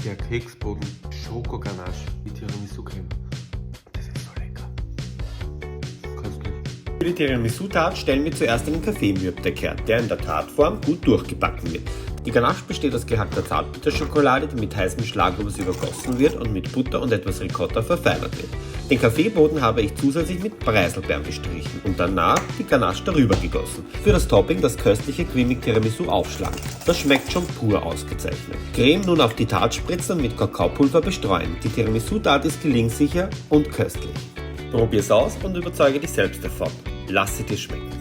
Der Keksboden, Schokoganache mit Tiramisu-Creme. Das ist so lecker. Köstlich. Für die Tiramisu-Tat stellen wir zuerst einen Kaffeemürbeteig her, der in der Tartform gut durchgebacken wird. Die Ganache besteht aus gehackter Zartbitterschokolade, die mit heißem Schlagobers übergossen wird und mit Butter und etwas Ricotta verfeinert wird. Den Kaffeeboden habe ich zusätzlich mit Preiselbeeren bestrichen und danach die Ganache darüber gegossen. Für das Topping das köstliche cremig Tiramisu aufschlagen. Das schmeckt schon pur ausgezeichnet. Creme nun auf die Tart spritzen und mit Kakaopulver bestreuen. Die Tiramisu-Tat ist gelingsicher und köstlich. Probier's aus und überzeuge dich selbst davon. Lass sie dir schmecken.